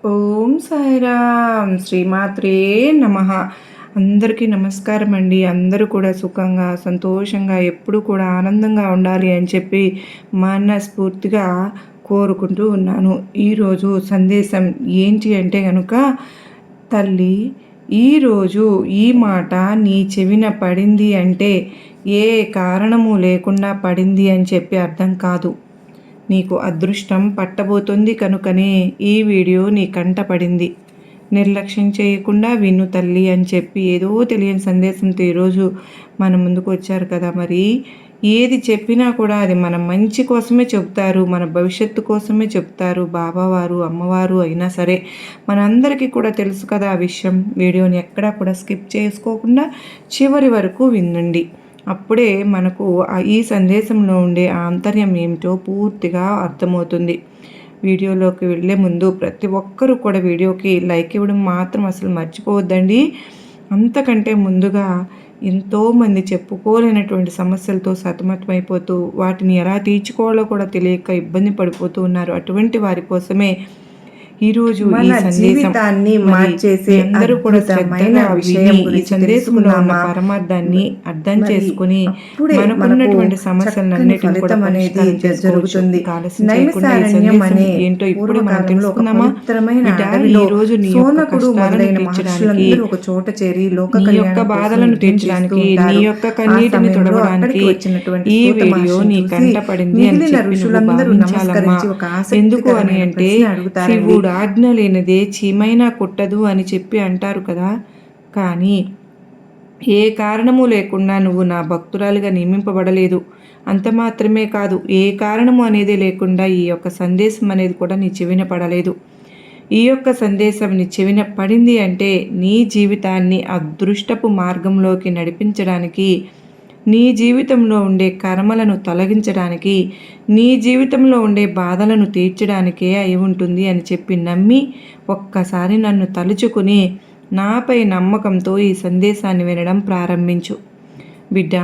ఓం సాయిరామ్ శ్రీమాత్రే నమః. అందరికీ నమస్కారం అండి. అందరూ కూడా సుఖంగా సంతోషంగా ఎప్పుడు కూడా ఆనందంగా ఉండాలి అని చెప్పి మనస్ఫూర్తిగా కోరుకుంటూ ఉన్నాను. ఈరోజు సందేశం ఏంటి అంటే కనుక, తల్లి ఈరోజు ఈ మాట నీ చెవిన పడింది అంటే ఏ కారణము లేకుండా పడింది అని చెప్పి అర్థం కాదు. నీకు అదృష్టం పట్టబోతుంది కనుకనే ఈ వీడియో నీ కంట పడింది. నిర్లక్ష్యం చేయకుండా విను తల్లి అని చెప్పి ఏదో తెలియని సందేశంతో ఈరోజు మన ముందుకు వచ్చారు కదా. మరి ఏది చెప్పినా కూడా అది మన మంచి కోసమే చెప్తారు, మన భవిష్యత్తు కోసమే చెప్తారు బాబావారు అమ్మవారు అయినా సరే. మనందరికీ కూడా తెలుసు కదా ఆ విషయం. వీడియోని ఎక్కడా కూడా స్కిప్ చేసుకోకుండా చివరి వరకు వినండి. అప్పుడే మనకు ఈ సందేశంలో ఉండే ఆంతర్యం ఏమిటో పూర్తిగా అర్థమవుతుంది. వీడియోలోకి వెళ్ళే ముందు ప్రతి ఒక్కరూ కూడా వీడియోకి లైక్ ఇవ్వడం మాత్రం అసలు మర్చిపోవద్దండి. అంతకంటే ముందుగా ఎంతోమంది చెప్పుకోలేనటువంటి సమస్యలతో సతమతమైపోతూ వాటిని ఎలా తీర్చుకోవాలో కూడా తెలియక ఇబ్బంది పడిపోతూ ఉన్నారు. అటువంటి వారి కోసమే ఈరోజు ఈ జీవితాన్ని మార్చేసే అందరూ కూడా శ్రద్ధగా విషయం ఈ సందేశంలో ఉన్న పరమార్థాన్ని అర్థం చేసుకుని మనకున్నటువంటి సమస్యలన్నిటిని కూడా పరిష్కారం జరుగుతుంది. ఏంటో ఇప్పుడు మనం తెలుసుకున్నామా? ఈ రోజు నీ ఒక చోట చేరి నీ యొక్క బాధలను తీర్చడానికి, నీ యొక్క కన్నీటిని తుడవడానికి ఈ వీడియో నీ కంట పడింది అని చెప్పి నువ్వు భావించాలమ్మా. ఎందుకు అని అంటే శివుడు ఆజ్ఞ లేనిదే చీమైనా కుట్టదు అని చెప్పి అంటారు కదా. కానీ ఏ కారణము లేకుండా నువ్వు నా భక్తురాలిగా నియమింపబడలేదు. అంత మాత్రమే కాదు, ఏ కారణము అనేది లేకుండా ఈ యొక్క సందేశం అనేది కూడా నీ చెవిన పడలేదు. ఈ యొక్క సందేశం నీ చెవిన పడింది అంటే నీ జీవితాన్ని అదృష్టపు మార్గంలోకి నడిపించడానికి, నీ జీవితంలో ఉండే కర్మలను తొలగించడానికి, నీ జీవితంలో ఉండే బాధలను తీర్చడానికే అయి ఉంటుంది అని చెప్పి నమ్మి ఒక్కసారి నన్ను తలుచుకుని నాపై నమ్మకంతో ఈ సందేశాన్ని వినడం ప్రారంభించు. బిడ్డ,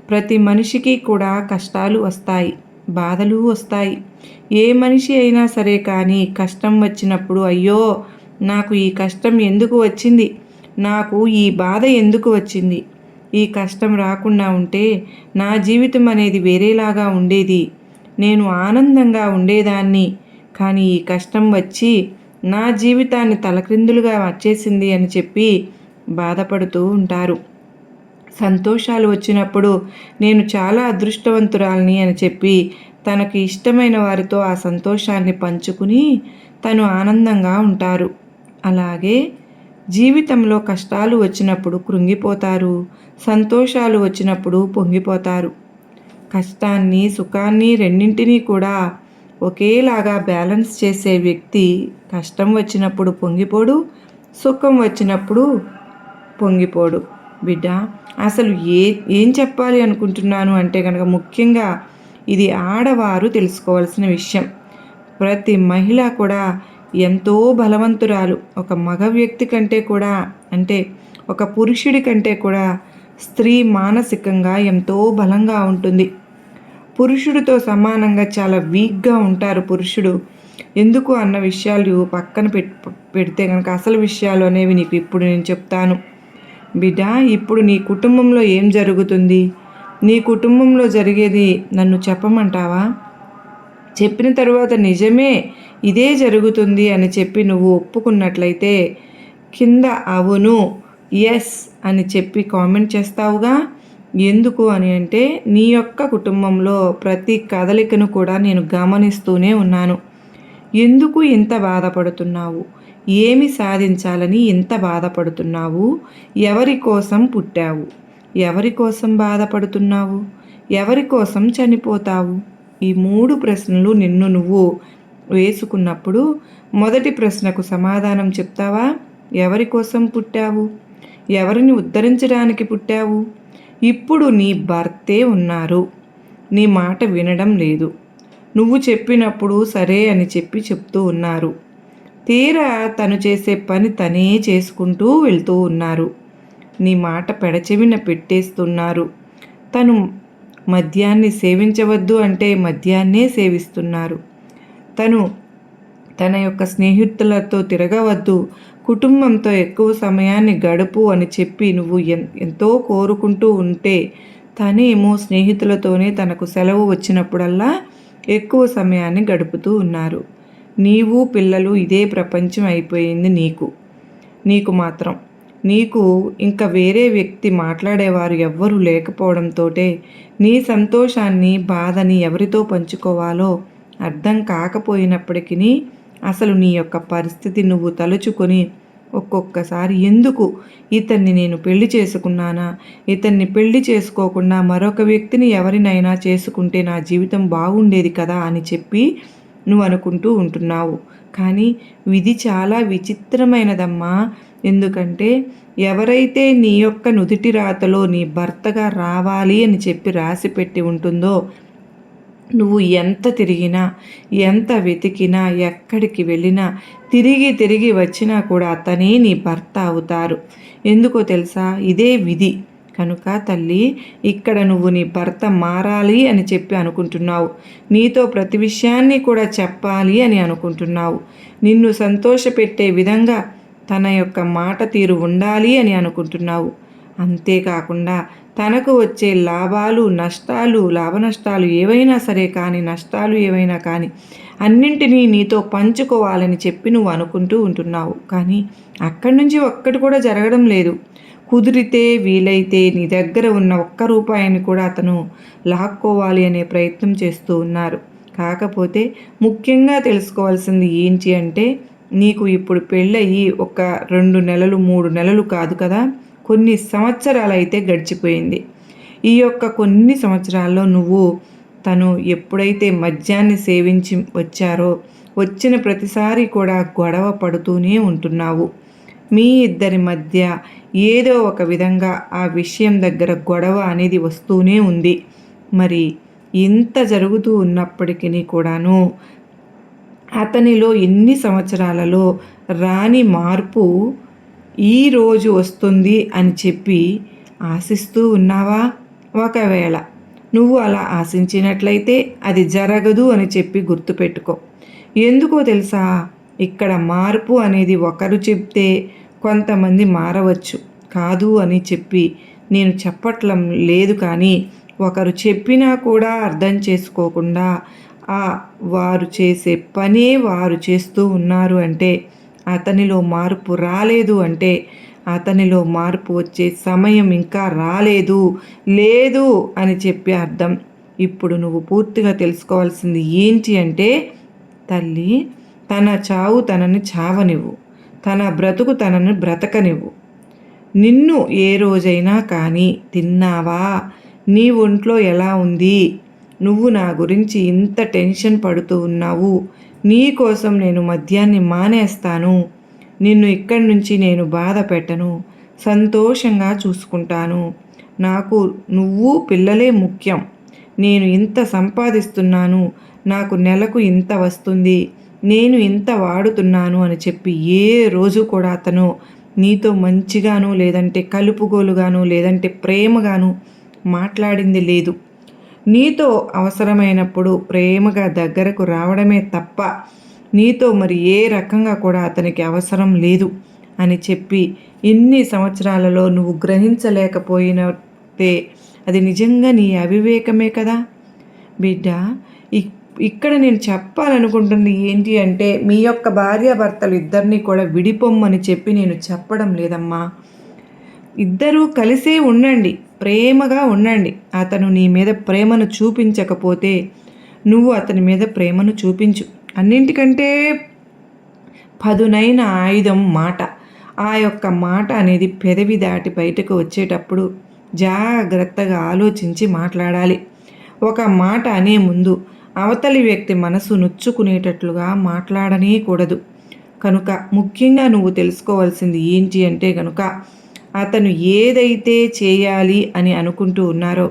ప్రతి మనిషికి కూడా కష్టాలు వస్తాయి, బాధలు వస్తాయి. ఏ మనిషి అయినా సరే కానీ కష్టం వచ్చినప్పుడు అయ్యో నాకు ఈ కష్టం ఎందుకు వచ్చింది, నాకు ఈ బాధ ఎందుకు వచ్చింది, ఈ కష్టం రాకుండా ఉంటే నా జీవితం అనేది వేరేలాగా ఉండేది, నేను ఆనందంగా ఉండేదాన్ని, కానీ ఈ కష్టం వచ్చి నా జీవితాన్ని తలక్రిందులుగా వచ్చేసింది అని చెప్పి బాధపడుతూ ఉంటారు. సంతోషాలు వచ్చినప్పుడు నేను చాలా అదృష్టవంతురాలిని అని చెప్పి తనకు ఇష్టమైన వారితో ఆ సంతోషాన్ని పంచుకుని తను ఆనందంగా ఉంటారు. అలాగే జీవితంలో కష్టాలు వచ్చినప్పుడు కృంగిపోతారు, సంతోషాలు వచ్చినప్పుడు పొంగిపోతారు. కష్టాన్ని సుఖాన్ని రెండింటినీ కూడా ఒకేలాగా బ్యాలెన్స్ చేసే వ్యక్తి కష్టం వచ్చినప్పుడు పొంగిపోడు, సుఖం వచ్చినప్పుడు పొంగిపోడు. బిడ్డ, అసలు ఏం చెప్పాలి అనుకుంటున్నాను అంటే కనుక ముఖ్యంగా ఇది ఆడవారు తెలుసుకోవాల్సిన విషయం. ప్రతి మహిళ కూడా ఎంతో బలవంతురాలు. ఒక మగ వ్యక్తి కంటే కూడా, అంటే ఒక పురుషుడి కంటే కూడా స్త్రీ మానసికంగా ఎంతో బలంగా ఉంటుంది. పురుషుడితో సమానంగా చాలా వీక్గా ఉంటారు పురుషుడు. ఎందుకు అన్న విషయాలు పక్కన పెడితే కనుక అసలు విషయాలు అనేవి నీకు ఇప్పుడు నేను చెప్తాను. బిడ్డ, ఇప్పుడు నీ కుటుంబంలో ఏం జరుగుతుంది, నీ కుటుంబంలో జరిగేది నన్ను చెప్పమంటావా? చెప్పిన తర్వాత నిజమే ఇదే జరుగుతుంది అని చెప్పి నువ్వు ఒప్పుకున్నట్లయితే కింద అవును ఎస్ అని చెప్పి కామెంట్ చేస్తావుగా. ఎందుకు అని అంటే నీ యొక్క కుటుంబంలో ప్రతి కదలికను కూడా నేను గమనిస్తూనే ఉన్నాను. ఎందుకు ఇంత బాధపడుతున్నావు, ఏమి సాధించాలని ఇంత బాధపడుతున్నావు, ఎవరి కోసం పుట్టావు, ఎవరి కోసం బాధపడుతున్నావు, ఎవరి కోసం చనిపోతావు? ఈ 3 ప్రశ్నలు నిన్ను నువ్వు వేసుకున్నప్పుడు మొదటి ప్రశ్నకు సమాధానం చెప్తావా? ఎవరి కోసం పుట్టావు, ఎవరిని ఉద్ధరించడానికి పుట్టావు? ఇప్పుడు నీ భర్తే ఉన్నారు, నీ మాట వినడం లేదు, నువ్వు చెప్పినప్పుడు సరే అని చెప్తూ ఉన్నారు. తీరా తను చేసే పని తనే చేసుకుంటూ వెళ్తూ ఉన్నారు. నీ మాట పెడచెవిన పెట్టేస్తున్నారు. తను మద్యాన్ని సేవించవద్దు అంటే మద్యాన్నే సేవిస్తున్నారు. తను తన యొక్క స్నేహితులతో తిరగవద్దు, కుటుంబంతో ఎక్కువ సమయాన్ని గడుపు అని చెప్పి నువ్వు ఎంతో కోరుకుంటూ ఉంటే తనేమో స్నేహితులతోనే తనకు సెలవు వచ్చినప్పుడల్లా ఎక్కువ సమయాన్ని గడుపుతూ ఉన్నారు. నీవు పిల్లలు ఇదే ప్రపంచం అయిపోయింది నీకు మాత్రం. నీకు ఇంకా వేరే వ్యక్తి మాట్లాడేవారు ఎవ్వరూ లేకపోవడంతో నీ సంతోషాన్ని బాధని ఎవరితో పంచుకోవాలో అర్థం కాకపోయినప్పటికీ అసలు నీ యొక్క పరిస్థితి నువ్వు తలుచుకొని ఒక్కొక్కసారి ఎందుకు ఇతన్ని నేను పెళ్లి చేసుకున్నానా, ఇతన్ని పెళ్లి చేసుకోకుండా మరొక వ్యక్తిని ఎవరినైనా చేసుకుంటే నా జీవితం బాగుండేది కదా అని చెప్పి నువ్వు అనుకుంటూ ఉంటున్నావు. కానీ విధి చాలా విచిత్రమైనదమ్మా. ఎందుకంటే ఎవరైతే నీ యొక్క నుదిటి రాతలో నీ భర్తగా రావాలి అని చెప్పి రాసి పెట్టి ఉంటుందో నువ్వు ఎంత తిరిగినా, ఎంత వెతికినా, ఎక్కడికి వెళ్ళినా, తిరిగి వచ్చినా కూడా అతనే నీ భర్త అవుతారు. ఎందుకో తెలుసా? ఇదే విధి. కనుక తల్లి, ఇక్కడ నువ్వు నీ భర్త మారాలి అని చెప్పి అనుకుంటున్నావు. నీతో ప్రతి విషయాన్ని కూడా చెప్పాలి అని అనుకుంటున్నావు. నిన్ను సంతోషపెట్టే విధంగా తన యొక్క మాట తీరు ఉండాలి అని అనుకుంటున్నావు. అంతేకాకుండా తనకు వచ్చే లాభాలు నష్టాలు, లాభ నష్టాలు ఏవైనా సరే కానీ, నష్టాలు ఏవైనా కానీ అన్నింటినీ నీతో పంచుకోవాలని చెప్పి నువ్వు అనుకుంటూ ఉంటున్నావు. కానీ అక్కడి నుంచి ఒక్కటి కూడా జరగడం లేదు. కుదిరితే వీలైతే నీ దగ్గర ఉన్న ఒక్క రూపాయిని కూడా అతను లాక్కోవాలి అనే ప్రయత్నం చేస్తూ ఉన్నారు. కాకపోతే ముఖ్యంగా తెలుసుకోవాల్సింది ఏంటి అంటే, నీకు ఇప్పుడు పెళ్ళయి ఒక 2 నెలలు 3 నెలలు కాదు కదా, కొన్ని సంవత్సరాలు అయితే గడిచిపోయింది. ఈ యొక్క కొన్ని సంవత్సరాల్లో నువ్వు తను ఎప్పుడైతే మద్యాన్ని సేవించి వచ్చారో వచ్చిన ప్రతిసారి కూడా గొడవ పడుతూనే ఉంటున్నావు. మీ ఇద్దరి మధ్య ఏదో ఒక విధంగా ఆ విషయం దగ్గర గొడవ అనేది వస్తూనే ఉంది. మరి ఇంత జరుగుతూ ఉన్నప్పటికీ కూడాను అతనిలో ఎన్ని సంవత్సరాలలో రాని మార్పు ఈరోజు వస్తుంది అని చెప్పి ఆశిస్తూ ఉన్నావా? ఒకవేళ నువ్వు అలా ఆశించినట్లయితే అది జరగదు అని చెప్పి గుర్తుపెట్టుకో. ఎందుకో తెలుసా? ఇక్కడ మార్పు అనేది ఒకరు చెప్తే కొంతమంది మారవచ్చు. కాదు అని చెప్పి నేను చెప్పట్లం లేదు, కానీ ఒకరు చెప్పినా కూడా అర్థం చేసుకోకుండా వారు చేసే పనే వారు చేస్తూ ఉన్నారు అంటే, అతనిలో మార్పు రాలేదు అంటే, అతనిలో మార్పు వచ్చే సమయం ఇంకా లేదు అని చెప్పి అర్థం. ఇప్పుడు నువ్వు పూర్తిగా తెలుసుకోవాల్సింది ఏంటి అంటే, తల్లి, తన చావు తనని చావనివ్వు, తన బ్రతుకు తనని బ్రతకనివ్వు. నిన్ను ఏ రోజైనా కానీ తిన్నావా? నీ ఒంట్లో ఎలా ఉంది? నువ్వు నా గురించి ఇంత టెన్షన్ పడుతూ ఉన్నావు. నీ కోసం నేను మద్యాన్ని మానేస్తాను, నిన్ను ఇక్కడి నుంచి నేను బాధ పెట్టను, సంతోషంగా చూసుకుంటాను. నాకు నువ్వు పిల్లలే ముఖ్యం. నేను ఇంత సంపాదిస్తున్నాను, నాకు నెలకు ఇంత వస్తుంది, నేను ఇంత వాడుతున్నాను అని చెప్పి ఏ రోజు కూడా అతను నీతో మంచిగాను, లేదంటే కలుపుగోలుగాను, లేదంటే ప్రేమగాను మాట్లాడింది లేదు. నీతో అవసరమైనప్పుడు ప్రేమగా దగ్గరకు రావడమే తప్ప నీతో మరి ఏ రకంగా కూడా అతనికి అవసరం లేదు అని చెప్పి ఇన్ని సంవత్సరాలలో నువ్వు గ్రహించలేకపోయినట్టే అది నిజంగా నీ అవివేకమే కదా బిడ్డ. ఇక్కడ నేను చెప్పాలనుకుంటుంది ఏంటి అంటే, మీ యొక్క భార్యాభర్తలు ఇద్దరిని కూడా విడిపోమ్మని చెప్పి నేను చెప్పడం లేదమ్మా. ఇద్దరూ కలిసే ఉండండి, ప్రేమగా ఉండండి. అతను నీ మీద ప్రేమను చూపించకపోతే నువ్వు అతని మీద ప్రేమను చూపించు. అన్నింటికంటే పదునైన ఆయుధం మాట. ఆ యొక్క మాట అనేది పెదవి దాటి బయటకు వచ్చేటప్పుడు జాగ్రత్తగా ఆలోచించి మాట్లాడాలి. ఒక మాట అనే ముందు అవతలి వ్యక్తి మనసు నొచ్చుకునేటట్లుగా మాట్లాడనే కూడదు. కనుక ముఖ్యంగా నువ్వు తెలుసుకోవాల్సింది ఏంటి అంటే కనుక, అతను ఏదైతే చేయాలి అని అనుకుంటూ ఉన్నారో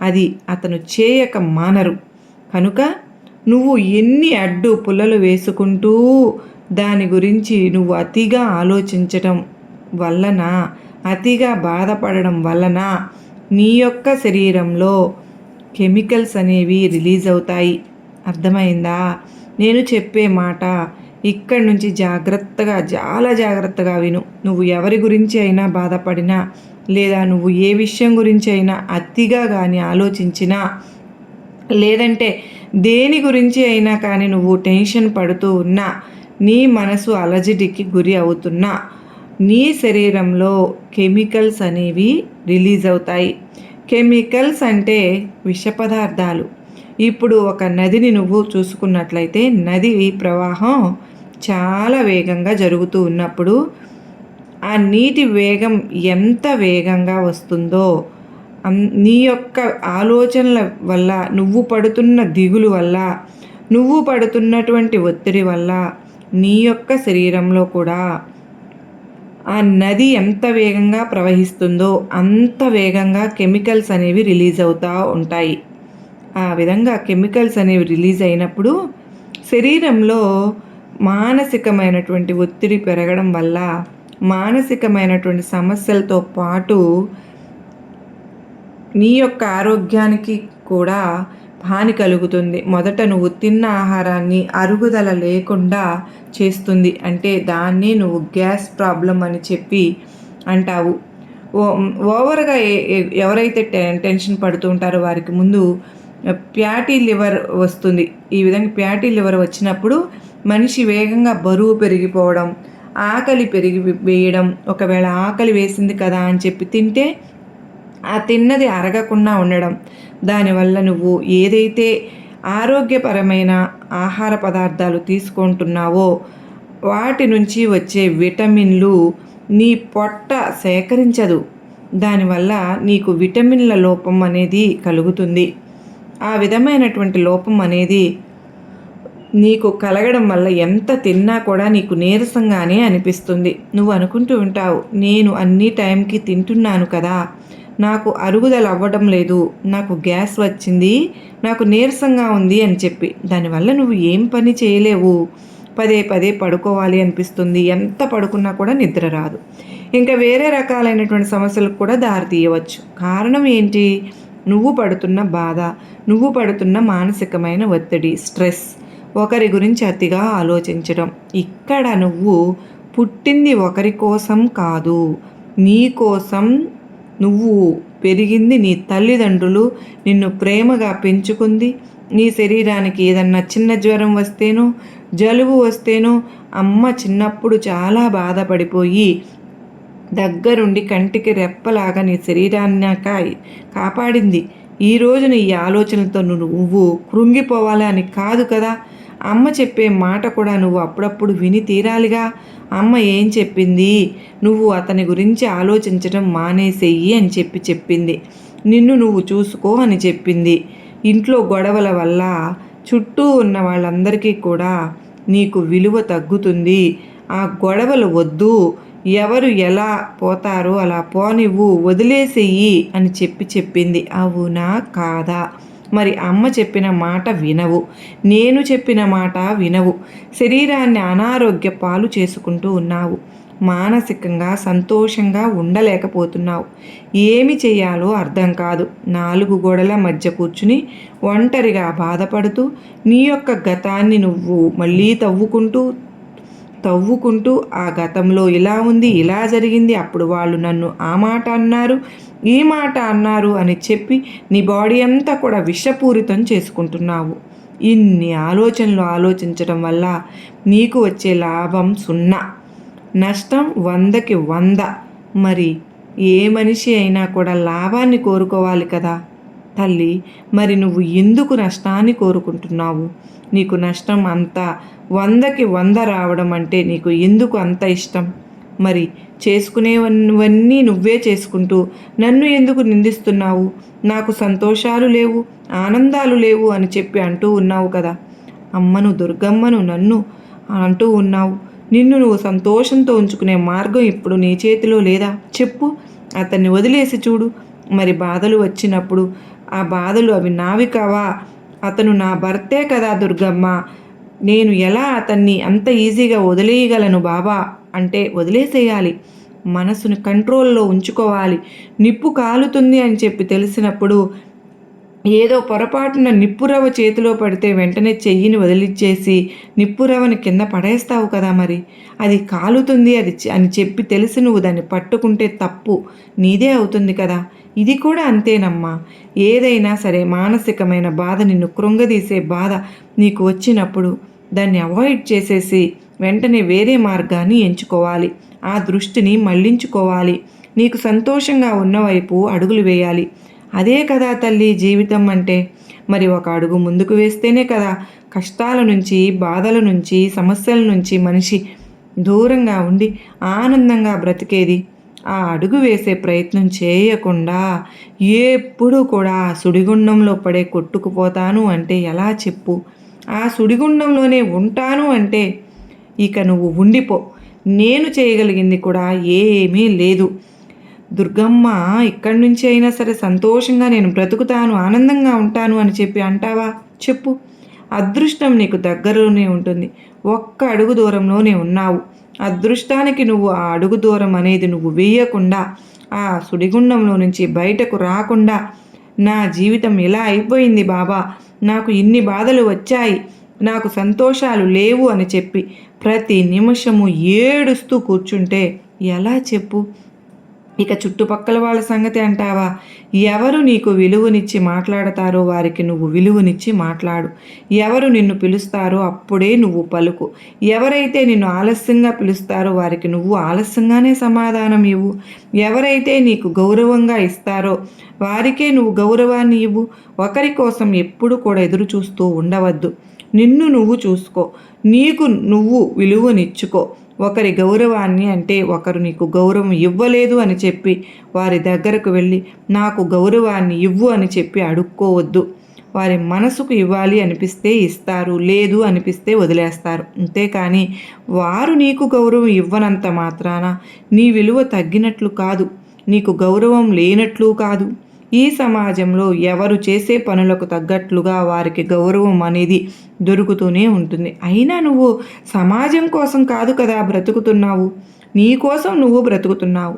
అది అతను చేయక మానరు. కనుక నువ్వు ఎన్ని అడ్డు పుల్లలు వేసుకుంటూ దాని గురించి నువ్వు అతిగా ఆలోచించటం వలన, అతిగా బాధపడడం వలన నీ యొక్క శరీరంలో కెమికల్స్ అనేవి రిలీజ్ అవుతాయి. అర్థమైందా? నేను చెప్పే మాట ఇక్కడి నుంచి జాగ్రత్తగా, చాలా జాగ్రత్తగా విను. నువ్వు ఎవరి గురించి అయినా బాధపడినా, లేదా నువ్వు ఏ విషయం గురించి అయినా అతిగా కానీ ఆలోచించినా, లేదంటే దేని గురించి అయినా కానీ నువ్వు టెన్షన్ పడుతూ ఉన్నా, నీ మనసు అలజడికి గురి అవుతున్నా, నీ శరీరంలో కెమికల్స్ అనేవి రిలీజ్ అవుతాయి. కెమికల్స్ అంటే విష పదార్థాలు. ఇప్పుడు ఒక నదిని నువ్వు చూసుకున్నట్లయితే, నది ప్రవాహం చాలా వేగంగా జరుగుతూ ఉన్నప్పుడు ఆ నీటి వేగం ఎంత వేగంగా వస్తుందో, నీ యొక్క ఆలోచనల వల్ల, నువ్వు పడుతున్న దిగులు వల్ల, నువ్వు పడుతున్నటువంటి ఒత్తిడి వల్ల నీ యొక్క శరీరంలో కూడా ఆ నది ఎంత వేగంగా ప్రవహిస్తుందో అంత వేగంగా కెమికల్స్ అనేవి రిలీజ్ అవుతూ ఉంటాయి. ఆ విధంగా కెమికల్స్ అనేవి రిలీజ్ అయినప్పుడు శరీరంలో మానసికమైనటువంటి ఒత్తిడి పెరగడం వల్ల మానసికమైనటువంటి సమస్యలతో పాటు నీ యొక్క ఆరోగ్యానికి కూడా హాని కలుగుతుంది. మొదట నువ్వు తిన్న ఆహారాన్ని అరుగుదల లేకుండా చేస్తుంది. అంటే దాన్ని నువ్వు గ్యాస్ ప్రాబ్లం అని చెప్పి అంటావు. ఓవర్గా ఎవరైతే టెన్షన్ పడుతూ ఉంటారో వారికి ముందు ఫ్యాటీ లివర్ వస్తుంది. ఈ విధంగా ఫ్యాటీ లివర్ వచ్చినప్పుడు మనిషి వేగంగా బరువు పెరిగిపోవడం, ఆకలి వేయడం, ఒకవేళ ఆకలి వేసింది కదా అని చెప్పి తింటే ఆ తిన్నది అరగకుండా ఉండడం, దానివల్ల నువ్వు ఏదైతే ఆరోగ్యపరమైన ఆహార పదార్థాలు తీసుకుంటున్నావో వాటి నుంచి వచ్చే విటమిన్లు నీ పొట్ట సేకరించదు. దానివల్ల నీకు విటమిన్ల లోపం అనేది కలుగుతుంది. ఆ విధమైనటువంటి లోపం అనేది నీకు కలగడం వల్ల ఎంత తిన్నా కూడా నీకు నీరసంగానే అనిపిస్తుంది. నువ్వు అనుకుంటూ ఉంటావు, నేను అన్ని టైంకి తింటున్నాను కదా, నాకు అరుగుదల అవ్వడం లేదు, నాకు గ్యాస్ వచ్చింది, నాకు నీరసంగా ఉంది అని చెప్పి. దానివల్ల నువ్వు ఏం పని చేయలేవు. పదే పదే పడుకోవాలి అనిపిస్తుంది. ఎంత పడుకున్నా కూడా నిద్ర రాదు. ఇంకా వేరే రకాలైనటువంటి సమస్యలకు కూడా దారి తీయవచ్చు. కారణం ఏంటి? నువ్వు పడుతున్న బాధ, నువ్వు పడుతున్న మానసికమైన ఒత్తిడి, స్ట్రెస్, ఒకరి గురించి అతిగా ఆలోచించడం. ఇక్కడ నువ్వు పుట్టింది ఒకరి కోసం కాదు, నీ కోసం. నువ్వు పెరిగింది, నీ తల్లిదండ్రులు నిన్ను ప్రేమగా పెంచుకుంది. నీ శరీరానికి ఏదన్నా చిన్న జ్వరం వస్తేనో, జలుబు వస్తేనో అమ్మ చిన్నప్పుడు చాలా బాధపడిపోయి దగ్గరుండి కంటికి రెప్పలాగా నీ శరీరాన్ని కాపాడింది. ఈ రోజున ఈ ఆలోచనలతో నువ్వు కృంగిపోవాలి అని కాదు కదా. అమ్మ చెప్పే మాట కూడా నువ్వు అప్పుడప్పుడు విని తీరాలిగా. అమ్మ ఏం చెప్పింది? నువ్వు అతని గురించి ఆలోచించడం మానేసేయి అని చెప్పింది. నిన్ను నువ్వు చూసుకో అని చెప్పింది. ఇంట్లో గొడవల వల్ల చుట్టూ ఉన్న వాళ్ళందరికీ కూడా నీకు విలువ తగ్గుతుంది. ఆ గొడవలు వద్దు, ఎవరు ఎలా పోతారో అలా పోనివ్వు, వదిలేసేయి అని చెప్పింది. అవునా కాదా? మరి అమ్మ చెప్పిన మాట వినవు, నేను చెప్పిన మాట వినవు. శరీరాన్ని అనారోగ్య పాలు చేసుకుంటూ ఉన్నావు. మానసికంగా సంతోషంగా ఉండలేకపోతున్నావు. ఏమి చేయాలో అర్థం కాదు. 4 గోడల మధ్య కూర్చుని ఒంటరిగా బాధపడుతూ నీ యొక్క గతాన్ని నువ్వు మళ్ళీ తవ్వుకుంటూ ఆ గతంలో ఇలా ఉంది, ఇలా జరిగింది, అప్పుడు వాళ్ళు నన్ను ఆ మాట అన్నారు, ఈ మాట అన్నారు అని చెప్పి నీ బాడీ అంతా కూడా విషపూరితం చేసుకుంటున్నావు. ఇన్ని ఆలోచనలు ఆలోచించడం వల్ల నీకు వచ్చే లాభం 0, నష్టం 100కి 100. మరి ఏ మనిషి అయినా కూడా లాభాన్ని కోరుకోవాలి కదా తల్లి. మరి నువ్వు ఎందుకు నష్టాన్ని కోరుకుంటున్నావు? నీకు నష్టం అంతా 100కి 100 రావడం అంటే నీకు ఎందుకు అంత ఇష్టం? మరి చేసుకునేవన్నీ నువ్వే చేసుకుంటూ నన్ను ఎందుకు నిందిస్తున్నావు? నాకు సంతోషాలు లేవు, ఆనందాలు లేవు అని చెప్పి అంటూ ఉన్నావు కదా. అమ్మను, దుర్గమ్మను, నన్ను అంటూ ఉన్నావు. నిన్ను నువ్వు సంతోషంతో ఉంచుకునే మార్గం ఇప్పుడు నీ చేతిలో లేదా? చెప్పు. అతన్ని వదిలేసి చూడు. మరి బాధలు వచ్చినప్పుడు ఆ బాధలు అవి నావి కావా? అతను నా భర్తే కదా దుర్గమ్మ. నేను ఎలా అతన్ని అంత ఈజీగా వదిలేయగలను బాబా అంటే వదిలేసేయాలి. మనసును కంట్రోల్లో ఉంచుకోవాలి. నిప్పు కాలుతుంది అని చెప్పి తెలిసినప్పుడు ఏదో పొరపాటున నిప్పురవ్వ చేతిలో పడితే వెంటనే చెయ్యిని వదిలిచ్చేసి నిప్పురవ్వని కింద పడేస్తావు కదా, మరి అది కాలుతుంది అని చెప్పి తెలిసి నువ్వు దాన్ని పట్టుకుంటే తప్పు నీదే అవుతుంది కదా. ఇది కూడా అంతేనమ్మా. ఏదైనా సరే మానసికమైన బాధ, నిన్ను కృంగదీసే బాధ నీకు వచ్చినప్పుడు దాన్ని అవాయిడ్ చేసేసి వెంటనే వేరే మార్గాన్ని ఎంచుకోవాలి. ఆ దృష్టిని మళ్లించుకోవాలి. నీకు సంతోషంగా ఉన్నవైపు అడుగులు వేయాలి. అదే కదా తల్లి జీవితం అంటే. మరి ఒక అడుగు ముందుకు వేస్తేనే కదా కష్టాల నుంచి, బాధల నుంచి, సమస్యల నుంచి మనిషి దూరంగా ఉండి ఆనందంగా బ్రతికేది. ఆ అడుగు వేసే ప్రయత్నం చేయకుండా ఎప్పుడూ కూడా సుడిగుండంలో పడే కొట్టుకుపోతాను అంటే ఎలా చెప్పు? ఆ సుడిగుండంలోనే ఉంటాను అంటే ఇక నువ్వు ఉండిపో. నేను చేయగలిగింది కూడా ఏమీ లేదు. దుర్గమ్మ ఇక్కడి నుంచి అయినా సరే సంతోషంగా నేను బ్రతుకుతాను, ఆనందంగా ఉంటాను అని చెప్పి అంటావా? చెప్పు. అదృష్టం నీకు దగ్గరలోనే ఉంటుంది. ఒక్క అడుగు దూరంలోనే ఉన్నావు. అదృష్టానికి నువ్వు ఆ అడుగు దూరం అనేది నువ్వు వేయకుండా, ఆ సుడిగుండంలో నుంచి బయటకు రాకుండా, నా జీవితం ఇలా అయిపోయింది బాబా, నాకు ఇన్ని బాధలు వచ్చాయి, నాకు సంతోషాలు లేవు అని చెప్పి ప్రతి నిమిషము ఏడుస్తూ కూర్చుంటే ఎలా చెప్పు? ఇక చుట్టుపక్కల వాళ్ళ సంగతి అంటావా? ఎవరు నీకు విలువనిచ్చి మాట్లాడతారో వారికి నువ్వు విలువనిచ్చి మాట్లాడు. ఎవరు నిన్ను పిలుస్తారో అప్పుడే నువ్వు పలుకు. ఎవరైతే నిన్ను ఆలస్యంగా పిలుస్తారో వారికి నువ్వు ఆలస్యంగానే సమాధానం ఇవ్వు. ఎవరైతే నీకు గౌరవంగా ఇస్తారో వారికే నువ్వు గౌరవాన్ని ఇవ్వు. ఒకరి కోసం ఎప్పుడు కూడా ఎదురు చూస్తూ ఉండవద్దు. నిన్ను నువ్వు చూసుకో. నీకు నువ్వు విలువనిచ్చుకో. ఒకరి గౌరవాన్ని అంటే ఒకరు నీకు గౌరవం ఇవ్వలేదు అని చెప్పి వారి దగ్గరకు వెళ్ళి నాకు గౌరవాన్ని ఇవ్వు అని చెప్పి అడుక్కోవద్దు. వారి మనసుకు ఇవ్వాలి అనిపిస్తే ఇస్తారు, లేదు అనిపిస్తే వదిలేస్తారు. అంతేకాని వారు నీకు గౌరవం ఇవ్వనంత మాత్రాన నీ విలువ తగ్గినట్లు కాదు, నీకు గౌరవం లేనట్లు కాదు. ఈ సమాజంలో ఎవరు చేసే పనులకు తగ్గట్లుగా వారికి గౌరవం అనేది దొరుకుతూనే ఉంటుంది. అయినా నువ్వు సమాజం కోసం కాదు కదా బ్రతుకుతున్నావు, నీ కోసం నువ్వు బ్రతుకుతున్నావు.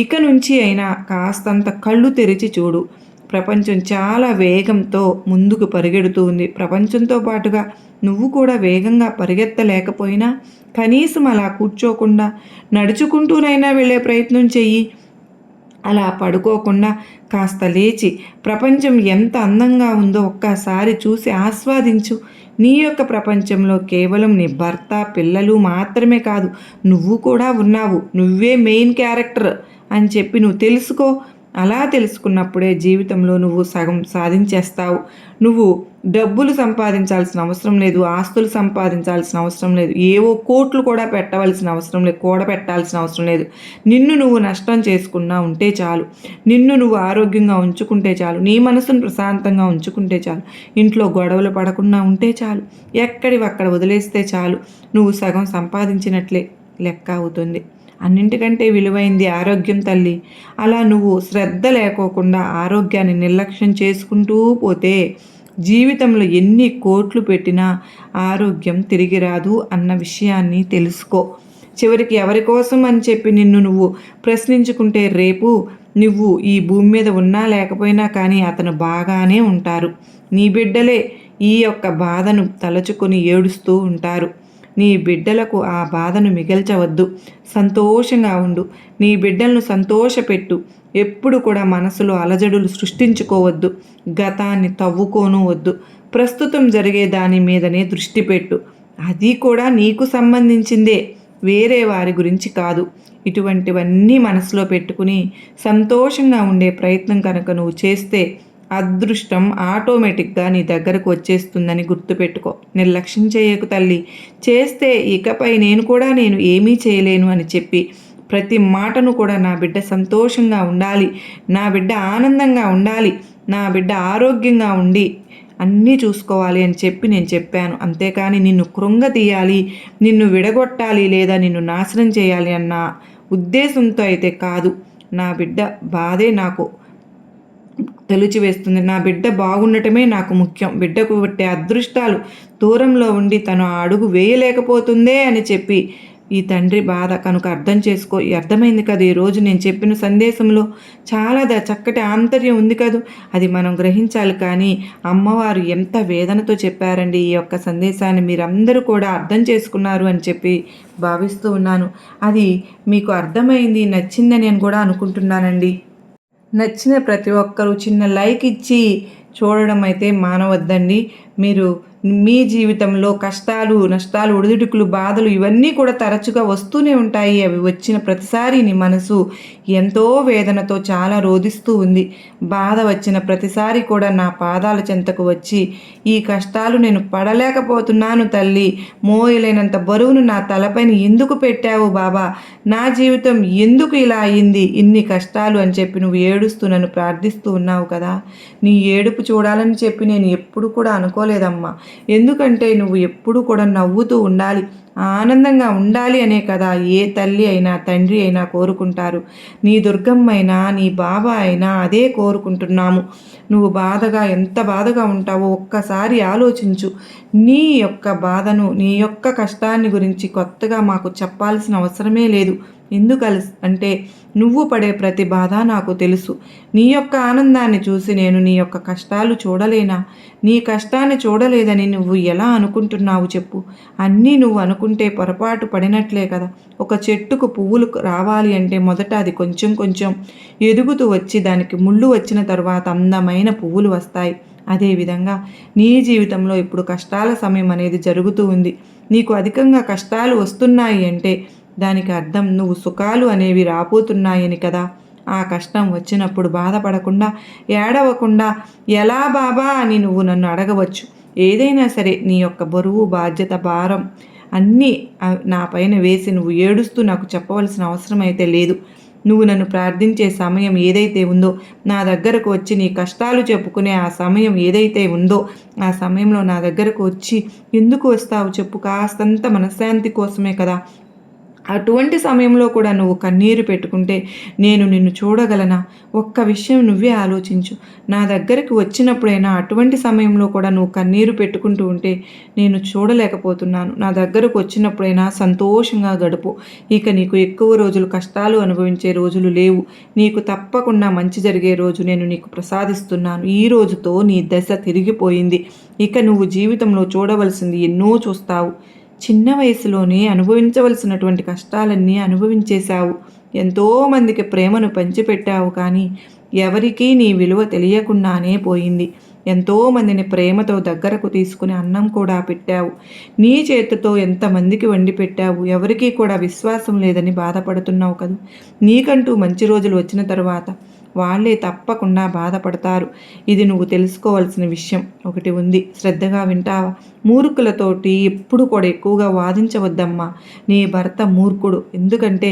ఇక నుంచి అయినా కాస్తంత కళ్ళు తెరిచి చూడు. ప్రపంచం చాలా వేగంతో ముందుకు పరిగెడుతూ ఉంది. ప్రపంచంతో పాటుగా నువ్వు కూడా వేగంగా పరిగెత్తలేకపోయినా కనీసం అలా కూర్చోకుండా నడుచుకుంటూనైనా వెళ్ళే ప్రయత్నం చెయ్యి. అలా పడుకోకుండా కాస్త లేచి ప్రపంచం ఎంత అందంగా ఉందో ఒక్కసారి చూసి ఆస్వాదించు. నీ యొక్క ప్రపంచంలో కేవలం నీ భర్త, పిల్లలు మాత్రమే కాదు, నువ్వు కూడా ఉన్నావు. నువ్వే మెయిన్ క్యారెక్టర్ అని చెప్పి నువ్వు తెలుసుకో. అలా తెలుసుకున్నప్పుడే జీవితంలో నువ్వు సగం సాధించేస్తావు. నువ్వు డబ్బులు సంపాదించాల్సిన అవసరం లేదు, ఆస్తులు సంపాదించాల్సిన అవసరం లేదు, ఏవో కోట్లు కూడా పెట్టవలసిన అవసరం లేదు, కూడబెట్టాల్సిన అవసరం లేదు. నిన్ను నువ్వు నష్టం చేసుకున్నా ఉంటే చాలు, నిన్ను నువ్వు ఆరోగ్యంగా ఉంచుకుంటే చాలు, నీ మనసును ప్రశాంతంగా ఉంచుకుంటే చాలు, ఇంట్లో గొడవలు పడకుండా ఉంటే చాలు, ఎక్కడివక్కడ వదిలేస్తే చాలు, నువ్వు సగం సంపాదించినట్లే లెక్క అవుతుంది. అన్నింటికంటే విలువైంది ఆరోగ్యం తల్లి. అలా నువ్వు శ్రద్ధ లేకోకుండా ఆరోగ్యాన్ని నిర్లక్ష్యం చేసుకుంటూ పోతే జీవితంలో ఎన్ని కోట్లు పెట్టినా ఆరోగ్యం తిరిగి రాదు అన్న విషయాన్ని తెలుసుకో. చివరికి ఎవరి కోసం అని చెప్పి నిన్ను నువ్వు ప్రశ్నించుకుంటే రేపు నువ్వు ఈ భూమి మీద ఉన్నా లేకపోయినా కానీ అతను బాగానే ఉంటారు. నీ బిడ్డలే ఈ యొక్క బాధను తలచుకొని ఏడుస్తూ ఉంటారు. నీ బిడ్డలకు ఆ బాధను మిగల్చవద్దు. సంతోషంగా ఉండు. నీ బిడ్డలను సంతోషపెట్టు. ఎప్పుడు కూడా మనసులో అలజడులు సృష్టించుకోవద్దు. గతాన్ని తవ్వుకోను వద్దు. ప్రస్తుతం జరిగే దాని మీదనే దృష్టి పెట్టు. అది కూడా నీకు సంబంధించిందే, వేరే వారి గురించి కాదు. ఇటువంటివన్నీ మనసులో పెట్టుకుని సంతోషంగా ఉండే ప్రయత్నం కనుక నువ్వు చేస్తే అదృష్టం ఆటోమేటిక్గా నీ దగ్గరకు వచ్చేస్తుందని గుర్తుపెట్టుకో. నిర్లక్ష్యం చేయకు తల్లి. చేస్తే ఇకపై నేను ఏమీ చేయలేను అని చెప్పి ప్రతి మాటను కూడా నా బిడ్డ సంతోషంగా ఉండాలి, నా బిడ్డ ఆనందంగా ఉండాలి, నా బిడ్డ ఆరోగ్యంగా ఉండి అన్నీ చూసుకోవాలి అని చెప్పి నేను చెప్పాను. అంతేకాని నిన్ను కృంగతీయాలి, నిన్ను విడగొట్టాలి, లేదా నిన్ను నాశనం చేయాలి అన్న ఉద్దేశంతో అయితే కాదు. నా బిడ్డ బాధే నాకు తెలిచివేస్తుంది. నా బిడ్డ బాగుండటమే నాకు ముఖ్యం. బిడ్డకు పట్టే అదృష్టాలు దూరంలో ఉండి తను ఆ అడుగు వేయలేకపోతుందే అని చెప్పి ఈ తండ్రి బాధ కనుక అర్థం చేసుకో. అర్థమైంది కదా ఈరోజు నేను చెప్పిన సందేశంలో చాలా చక్కటి ఆంతర్యం ఉంది కదా, అది మనం గ్రహించాలి. కానీ అమ్మవారు ఎంత వేదనతో చెప్పారండి ఈ యొక్క సందేశాన్ని. మీరందరూ కూడా అర్థం చేసుకున్నారు అని చెప్పి భావిస్తూ ఉన్నాను. అది మీకు అర్థమైంది, నచ్చిందని నేను కూడా అనుకుంటున్నానండి. నచ్చిన ప్రతి ఒక్కరూ చిన్న లైక్ ఇచ్చి చూడడం అయితే మానవద్దండి. మీరు మీ జీవితంలో కష్టాలు, నష్టాలు, ఒడిదుడుకులు, బాధలు ఇవన్నీ కూడా తరచుగా వస్తూనే ఉంటాయి. అవి వచ్చిన ప్రతిసారి నీ మనసు ఎంతో వేదనతో చాలా రోధిస్తూ ఉంది. బాధ వచ్చిన ప్రతిసారి కూడా నా పాదాల చెంతకు వచ్చి ఈ కష్టాలు నేను పడలేకపోతున్నాను తల్లి, మోయలేనంత బరువును నా తలపైన ఎందుకు పెట్టావు బాబా, నా జీవితం ఎందుకు ఇలా అయింది, ఇన్ని కష్టాలు అని చెప్పి నువ్వు ఏడుస్తూ నన్ను ప్రార్థిస్తూ ఉన్నావు కదా. నీ ఏడుపు చూడాలని చెప్పి నేను ఎప్పుడు కూడా అనుకోలేదమ్మా. ఎందుకంటే నువ్వు ఎప్పుడు కూడా నవ్వుతూ ఉండాలి, ఆనందంగా ఉండాలి అనే కదా ఏ తల్లి అయినా తండ్రి అయినా కోరుకుంటారు. నీ దుర్గమ్మ అయినా నీ బాబా అయినా అదే కోరుకుంటున్నాము. నువ్వు బాధగా ఎంత బాధగా ఉంటావో ఒక్కసారి ఆలోచించు. నీ యొక్క బాధను, నీ యొక్క కష్టాన్ని గురించి కొత్తగా మాకు చెప్పాల్సిన అవసరమే లేదు. అంటే నువ్వు పడే ప్రతి బాధ నాకు తెలుసు. నీ యొక్క ఆనందాన్ని చూసి నేను నీ యొక్క కష్టాలు చూడలేనా? నీ కష్టాన్ని చూడలేదని నువ్వు ఎలా అనుకుంటున్నావు చెప్పు? అన్నీ నువ్వు అనుకుంటే పొరపాటు పడినట్లే కదా. ఒక చెట్టుకు పువ్వులు రావాలి అంటే మొదట అది కొంచెం కొంచెం ఎదుగుతూ వచ్చి దానికి ముళ్ళు వచ్చిన తర్వాత అందమైన పువ్వులు వస్తాయి. అదేవిధంగా నీ జీవితంలో ఇప్పుడు కష్టాల సమయం అనేది జరుగుతూ ఉంది. నీకు అధికంగా కష్టాలు వస్తున్నాయి అంటే దానికి అర్థం నువ్వు సుఖాలు అనేవి రాబోతున్నాయని కదా. ఆ కష్టం వచ్చినప్పుడు బాధపడకుండా, ఏడవకుండా ఎలా బాబా అని నువ్వు నన్ను అడగవచ్చు. ఏదైనా సరే నీ యొక్క బరువు, బాధ్యత, భారం అన్నీ నా పైన వేసి నువ్వు ఏడుస్తూ నాకు చెప్పవలసిన అవసరం అయితే లేదు. నువ్వు నన్ను ప్రార్థించే సమయం ఏదైతే ఉందో, నా దగ్గరకు వచ్చి నీ కష్టాలు చెప్పుకునే ఆ సమయం ఏదైతే ఉందో, ఆ సమయంలో నా దగ్గరకు వచ్చి ఎందుకు వస్తావు చెప్పు? కాస్తంత మనశ్శాంతి కోసమే కదా. అటువంటి సమయంలో కూడా నువ్వు కన్నీరు పెట్టుకుంటే నేను నిన్ను చూడగలనా? ఒక్క విషయం నువ్వే ఆలోచించు. నా దగ్గరికి వచ్చినప్పుడైనా అటువంటి సమయంలో కూడా నువ్వు కన్నీరు పెట్టుకుంటూ ఉంటే నేను చూడలేకపోతున్నాను. నా దగ్గరకు వచ్చినప్పుడైనా సంతోషంగా గడుపు. ఇక నీకు ఎక్కువ రోజులు కష్టాలు అనుభవించే రోజులు లేవు. నీకు తప్పకుండా మంచి జరిగే రోజు నేను నీకు ప్రసాదిస్తున్నాను. ఈ రోజుతో నీ దశ తిరిగిపోయింది. ఇక నువ్వు జీవితంలో చూడవలసింది ఎన్నో చూస్తావు. చిన్న వయసులోనే అనుభవించవలసినటువంటి కష్టాలన్నీ అనుభవించేశావు. ఎంతోమందికి ప్రేమను పంచిపెట్టావు, కానీ ఎవరికీ నీ విలువ తెలియకుండానే పోయింది. ఎంతోమందిని ప్రేమతో దగ్గరకు తీసుకుని అన్నం కూడా పెట్టావు. నీ చేతితో ఎంతమందికి వండి పెట్టావు. ఎవరికీ కూడా విశ్వాసం లేదని బాధపడుతున్నావు కదా. నీకంటూ మంచి రోజులు వచ్చిన తర్వాత వాళ్ళే తప్పకుండా బాధపడతారు. ఇది నువ్వు తెలుసుకోవాల్సిన విషయం ఒకటి ఉంది. శ్రద్ధగా వింటావా? మూర్ఖులతోటి ఎప్పుడు కూడా ఎక్కువగా వాదించవద్దమ్మా. నీ భర్త మూర్ఖుడు. ఎందుకంటే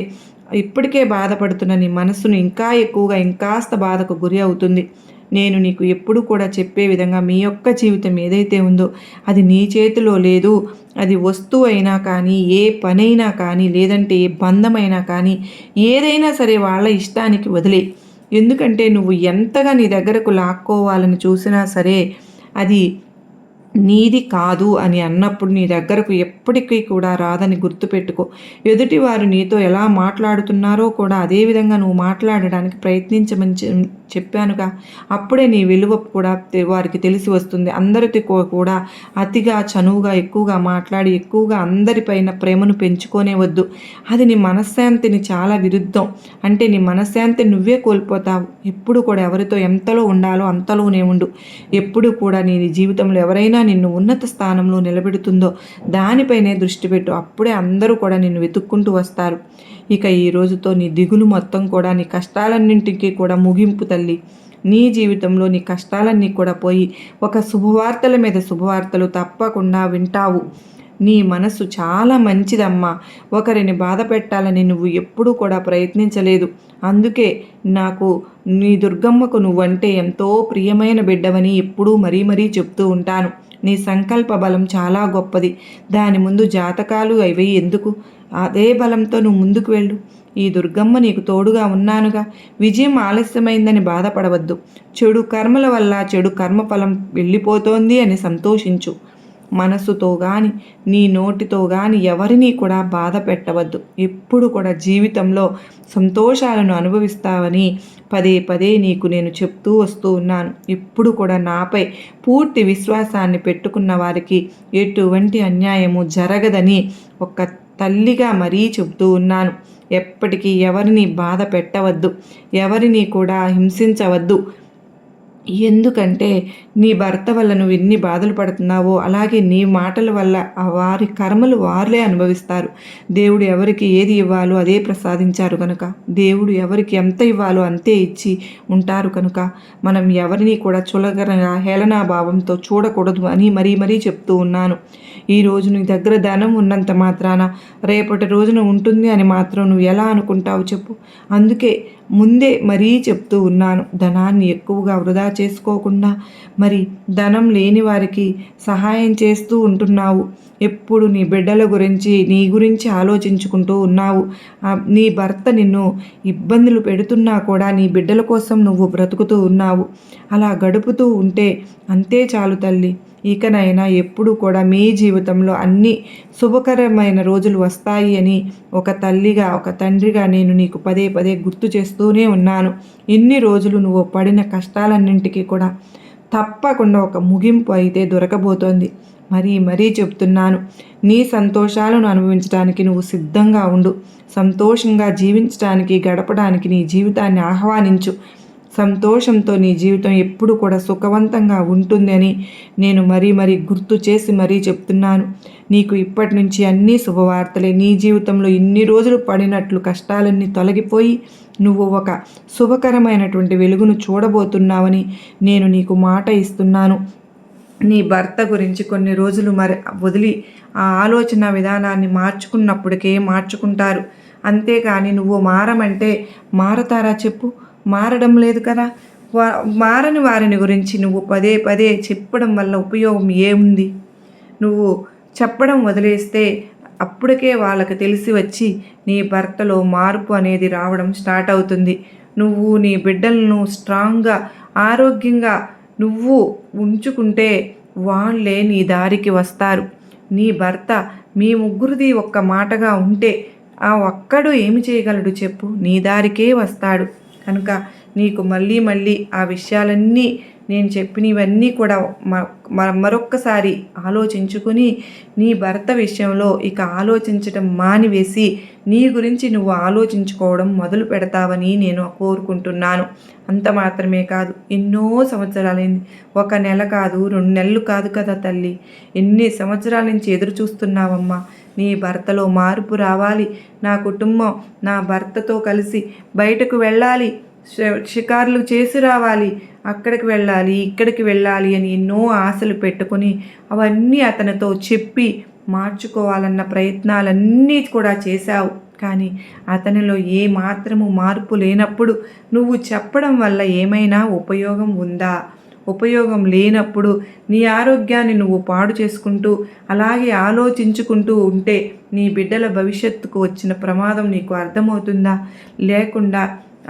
ఇప్పటికే బాధపడుతున్న నీ మనస్సును ఇంకా ఎక్కువగా ఇంకాస్త బాధకు గురి అవుతుంది. నేను నీకు ఎప్పుడు కూడా చెప్పే విధంగా మీ యొక్క జీవితం ఏదైతే ఉందో అది నీ చేతిలో లేదు. అది వస్తువు అయినా కానీ, ఏ పనైనా కానీ, లేదంటే ఏ బంధమైనా కానీ, ఏదైనా సరే వాళ్ళ ఇష్టానికి వదిలే. ఎందుకంటే నువ్వు ఎంతగా నీ దగ్గరకు లాక్కోవాలని చూసినా సరే అది నీది కాదు అని అన్నప్పుడు నీ దగ్గరకు ఎప్పటికీ కూడా రాదని గుర్తుపెట్టుకో. ఎదుటివారు నీతో ఎలా మాట్లాడుతున్నారో కూడా అదేవిధంగా నువ్వు మాట్లాడడానికి ప్రయత్నించమని చెప్పానుగా. అప్పుడే నీ విలువ కూడా వారికి తెలిసి వస్తుంది. అందరితో కూడా అతిగా చనువుగా ఎక్కువగా మాట్లాడి ఎక్కువగా అందరిపైన ప్రేమను పెంచుకోనే వద్దు. అది నీ మనశ్శాంతిని చాలా విరుద్ధం. అంటే నీ మనశ్శాంతిని నువ్వే కోల్పోతావు. ఎప్పుడు కూడా ఎవరితో ఎంతలో ఉండాలో అంతలోనే ఉండు. ఎప్పుడు కూడా నీ జీవితంలో ఎవరైనా నిన్ను ఉన్నత స్థానంలో నిలబెడుతుందో దానిపైనే దృష్టి పెట్టు. అప్పుడే అందరూ కూడా నిన్ను వెతుక్కుంటూ వస్తారు. ఇక ఈ రోజుతో నీ దిగులు మొత్తం కూడా, నీ కష్టాలన్నింటికీ కూడా ముగింపు తల్లి. నీ జీవితంలో నీ కష్టాలన్నీ కూడా పోయి ఒక శుభవార్తల మీద శుభవార్తలు తప్పకుండా వింటావు. నీ మనసు చాలా మంచిదమ్మా. ఒకరిని బాధ పెట్టాలని నువ్వు ఎప్పుడూ కూడా ప్రయత్నించలేదు. అందుకే నాకు నీ దుర్గమ్మకు నువ్వంటే ఎంతో ప్రియమైన బిడ్డవని ఎప్పుడూ మరీ మరీ చెప్తూ ఉంటాను. నీ సంకల్ప బలం చాలా గొప్పది. దాని ముందు జాతకాలు అవి ఎందుకు? అదే బలంతో నువ్వు ముందుకు వెళ్ళు. ఈ దుర్గమ్మ నీకు తోడుగా ఉన్నానుగా. విజయం ఆలస్యమైందని బాధపడవద్దు. చెడు కర్మల వల్ల చెడు కర్మఫలం వెళ్ళిపోతోంది అని సంతోషించు. మనసుతో కానీ నీ నోటితో కానీ ఎవరినీ కూడా బాధ పెట్టవద్దు. ఎప్పుడు కూడా జీవితంలో సంతోషాలను అనుభవిస్తావని పదే పదే నీకు నేను చెప్తూ వస్తూ ఉన్నాను. ఎప్పుడు కూడా నాపై పూర్తి విశ్వాసాన్ని పెట్టుకున్న వారికి ఎటువంటి అన్యాయము జరగదని ఒక తల్లిగా మరీ చెబుతూ ఉన్నాను. ఎప్పటికీ ఎవరిని బాధ పెట్టవద్దు, ఎవరిని కూడా హింసించవద్దు. ఎందుకంటే నీ భర్త వల్ల నువ్వు ఎన్ని బాధలు పడుతున్నావో అలాగే నీ మాటల వల్ల వారి కర్మలు వారులే అనుభవిస్తారు. దేవుడు ఎవరికి ఏది ఇవ్వాలో అదే ప్రసాదించారు కనుక, దేవుడు ఎవరికి ఎంత ఇవ్వాలో అంతే ఇచ్చి ఉంటారు కనుక మనం ఎవరిని కూడా చులకనగా హేళనాభావంతో చూడకూడదు అని మరీ మరీ చెప్తూ ఉన్నాను. ఈరోజు నీ దగ్గర ధనం ఉన్నంత మాత్రాన రేపటి రోజున ఉంటుంది అని మాత్రం నువ్వు ఎలా అనుకుంటావు చెప్పు. అందుకే ముందే మరీ చెప్తూ ఉన్నాను, ధనాన్ని ఎక్కువగా వృధా చేసుకోకుండా మరి ధనం లేని వారికి సహాయం చేస్తూ ఉంటున్నావు. ఎప్పుడు నీ బిడ్డల గురించి నీ గురించి ఆలోచించుకుంటూ ఉన్నావు. నీ భర్త నిన్ను ఇబ్బందులు పెడుతున్నా కూడా నీ బిడ్డల కోసం నువ్వు బ్రతుకుతూ ఉన్నావు. అలా గడుపుతూ ఉంటే అంతే చాలు తల్లి. ఇకనైనా ఎప్పుడు కూడా మీ జీవితంలో అన్ని శుభకరమైన రోజులు వస్తాయి అని ఒక తల్లిగా ఒక తండ్రిగా నేను నీకు పదే పదే గుర్తు చేస్తూనే ఉన్నాను. ఇన్ని రోజులు నువ్వు పడిన కష్టాలన్నింటికీ కూడా తప్పకుండా ఒక ముగింపు అయితే దొరకబోతోంది. మరీ చెప్తున్నాను, నీ సంతోషాలను అనుభవించడానికి నువ్వు సిద్ధంగా ఉండు. సంతోషంగా జీవించడానికి గడపడానికి నీ జీవితాన్ని ఆహ్వానించు. సంతోషంతో నీ జీవితం ఎప్పుడు కూడా సుఖవంతంగా ఉంటుంది అని నేను మరీ గుర్తు చేసి మరీ చెప్తున్నాను. నీకు ఇప్పటి నుంచి అన్నీ శుభవార్తలే. నీ జీవితంలో ఇన్ని రోజులు పడినట్లు కష్టాలన్నీ తొలగిపోయి నువ్వు ఒక శుభకరమైనటువంటి వెలుగును చూడబోతున్నావని నేను నీకు మాట ఇస్తున్నాను. నీ భర్త గురించి కొన్ని రోజులు వదిలి ఆ ఆలోచన విధానాన్ని మార్చుకున్నప్పటికే మార్చుకుంటారు. అంతేకాని నువ్వు మారమంటే మారతారా చెప్పు? మారడం లేదు కదా. మారని వారిని గురించి నువ్వు పదే పదే చెప్పడం వల్ల ఉపయోగం ఏముంది? నువ్వు చెప్పడం వదిలేస్తే అప్పటికే వాళ్ళకి తెలిసి వచ్చి నీ భర్తలో మార్పు అనేది రావడం స్టార్ట్ అవుతుంది. నువ్వు నీ బిడ్డలను స్ట్రాంగ్గా ఆరోగ్యంగా నువ్వు ఉంచుకుంటే వాళ్ళే నీ దారికి వస్తారు. నీ భర్త మీ ముగ్గురిది ఒక్క మాటగా ఉంటే ఆ ఒక్కడు ఏమి చేయగలడు చెప్పు? నీ దారికే వస్తాడు. కనుక నీకు మళ్ళీ ఆ విషయాలన్నీ నేను చెప్పినవన్నీ కూడా మరొక్కసారి ఆలోచించుకొని నీ భర్త విషయంలో ఇక ఆలోచించటం మానివేసి నీ గురించి నువ్వు ఆలోచించుకోవడం మొదలు పెడతావని నేను కోరుకుంటున్నాను. అంత మాత్రమే కాదు, ఎన్నో సంవత్సరాలైంది. 1 నెల కాదు, 2 నెలలు కాదు కదా తల్లి. ఎన్ని సంవత్సరాల నుంచి ఎదురు చూస్తున్నావమ్మా. నీ భర్తలో మార్పు రావాలి. నా కుటుంబం నా భర్తతో కలిసి బయటకు వెళ్ళాలి, షికార్లు చేసి రావాలి, అక్కడికి వెళ్ళాలి, ఇక్కడికి వెళ్ళాలి అని ఎన్నో ఆశలు పెట్టుకొని అవన్నీ అతనితో చెప్పి మార్చుకోవాలన్న ప్రయత్నాలన్నీ కూడా చేశావు. కానీ అతనిలో ఏ మాత్రము మార్పు లేనప్పుడు నువ్వు చెప్పడం వల్ల ఏమైనా ఉపయోగం ఉందా? ఉపయోగం లేనప్పుడు నీ ఆరోగ్యాన్ని నువ్వు పాడు చేసుకుంటూ అలాగే ఆలోచించుకుంటూ ఉంటే నీ బిడ్డల భవిష్యత్తుకు వచ్చిన ప్రమాదం నీకు అర్థమవుతుందా? లేకుండా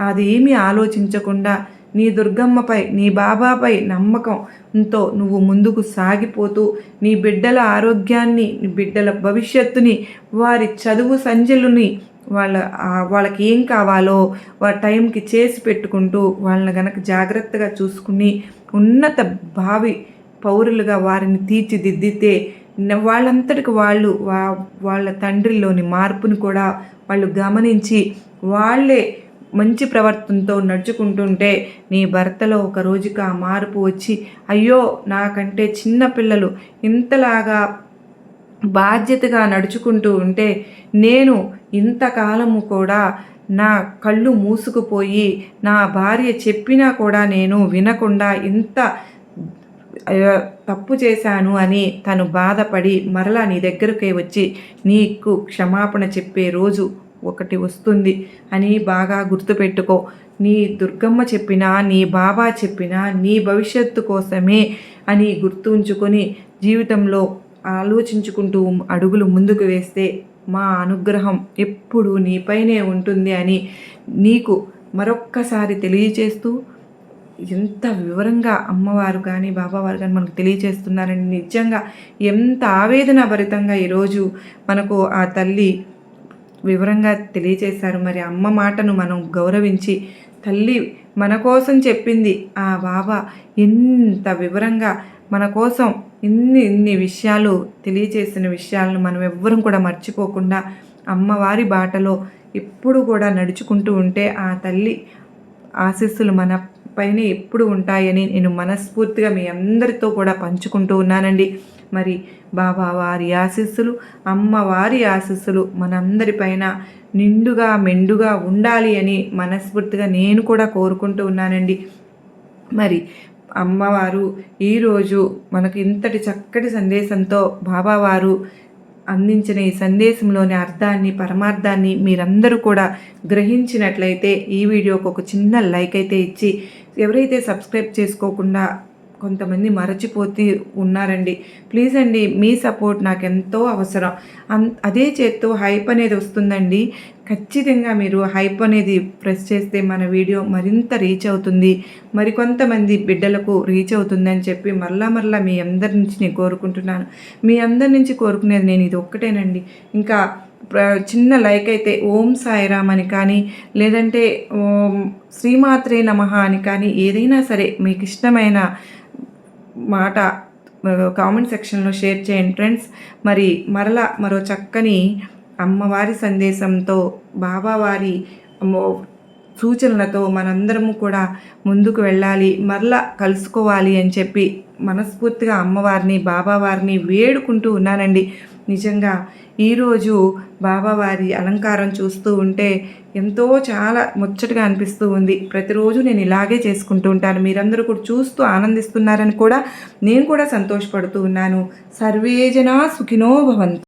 అదేమీ ఆలోచించకుండా నీ దుర్గమ్మపై నీ బాబాపై నమ్మకంతో నువ్వు ముందుకు సాగిపోతూ నీ బిడ్డల ఆరోగ్యాన్ని, నీ బిడ్డల భవిష్యత్తుని, వారి చదువు సంధ్యలని వాళ్ళకి ఏం కావాలో టైంకి చేసి పెట్టుకుంటూ వాళ్ళని గనక జాగ్రత్తగా చూసుకుని ఉన్నత భావి పౌరులుగా వారిని తీర్చిదిద్దితే వాళ్ళంతటికి వాళ్ళు వాళ్ళ తండ్రిలోని మార్పుని కూడా వాళ్ళు గమనించి వాళ్ళే మంచి ప్రవర్తనతో నడుచుకుంటుంటే నీ భర్తలో ఒక రోజుకి ఆ మార్పు వచ్చి అయ్యో నాకంటే చిన్న పిల్లలు ఇంతలాగా బాధ్యతగా నడుచుకుంటూ ఉంటే నేను ఇంతకాలము కూడా నా కళ్ళు మూసుకుపోయి నా భార్య చెప్పినా కూడా నేను వినకుండా ఇంత తప్పు చేశాను అని తను బాధపడి మరలా నీ దగ్గరకే వచ్చి నీకు క్షమాపణ చెప్పే రోజు ఒకటి వస్తుంది అని బాగా గుర్తుపెట్టుకో. నీ దుర్గమ్మ చెప్పినా, నీ బాబా చెప్పినా నీ భవిష్యత్తు కోసమే అని గుర్తుంచుకొని జీవితంలో ఆలోచించుకుంటూ అడుగులు ముందుకు వేస్తే మా అనుగ్రహం ఎప్పుడు నీపైనే ఉంటుంది అని నీకు మరొక్కసారి తెలియజేస్తూ ఎంత వివరంగా అమ్మవారు కానీ బాబావారు కానీ మనకు తెలియచేస్తున్నారండి. నిజంగా ఎంత ఆవేదన భరితంగా ఈరోజు మనకు ఆ తల్లి వివరంగా తెలియచేశారు. మరి అమ్మ మాటను మనం గౌరవించి తల్లి మన కోసం చెప్పింది ఆ బాబా ఎంత వివరంగా మన కోసం ఇన్ని విషయాలు తెలియచేసిన విషయాలను మనం ఎవ్వరం కూడా మర్చిపోకుండా అమ్మవారి బాటలో ఎప్పుడు కూడా నడుచుకుంటూ ఉంటే ఆ తల్లి ఆశీస్సులు మన పైన ఎప్పుడు ఉంటాయని నేను మనస్ఫూర్తిగా మీ అందరితో కూడా పంచుకుంటూ ఉన్నానండి. మరి బాబా వారి ఆశీస్సులు, అమ్మవారి ఆశీస్సులు మనందరిపైన నిండుగా మెండుగా ఉండాలి అని మనస్ఫూర్తిగా నేను కూడా కోరుకుంటూ ఉన్నానండి. మరి అమ్మవారు ఈరోజు మనకు ఇంతటి చక్కటి సందేశంతో బాబావారు అందించిన ఈ సందేశంలోని అర్థాన్ని, పరమార్థాన్ని మీరందరూ కూడా గ్రహించినట్లయితే ఈ వీడియోకి ఒక చిన్న లైక్ అయితే ఇచ్చి, ఎవరైతే సబ్స్క్రైబ్ చేసుకోకుండా కొంతమంది మరచిపోతూ ఉన్నారండి, ప్లీజ్ అండి, మీ సపోర్ట్ నాకు ఎంతో అవసరం. అదే చేత్తో హైప్ అనేది వస్తుందండి. ఖచ్చితంగా మీరు హైప్ అనేది ప్రెస్ చేస్తే మన వీడియో మరింత రీచ్ అవుతుంది, మరికొంతమంది బిడ్డలకు రీచ్ అవుతుంది అని చెప్పి మరలా మీ అందరి నుంచి నేను కోరుకుంటున్నాను. మీ అందరి నుంచి కోరుకునేది నేను ఇది ఒక్కటేనండి. ఇంకా చిన్న లైక్ అయితే ఓం సాయిరామ్ అని కానీ, లేదంటే శ్రీమాత్రే నమః అని కానీ, ఏదైనా సరే మీకు ఇష్టమైన మాట కామెంట్ సెక్షన్లో షేర్ చేయండి ఫ్రెండ్స్. మరి మరో చక్కని అమ్మవారి సందేశంతో, బాబావారి సూచనలతో మనందరము కూడా ముందుకు వెళ్ళాలి, మరలా కలుసుకోవాలి అని చెప్పి మనస్ఫూర్తిగా అమ్మవారిని, బాబావారిని వేడుకుంటూ ఉన్నానండి. నిజంగా ఈరోజు బాబావారి అలంకారం చూస్తూ ఉంటే చాలా ముచ్చటగా అనిపిస్తూ ఉంది. ప్రతిరోజు నేను ఇలాగే చేసుకుంటూ ఉంటాను. మీరందరూ కూడా చూస్తూ ఆనందిస్తున్నారని కూడా నేను కూడా సంతోషపడుతూ ఉన్నాను. సర్వే జనా సుఖినో భవంతు.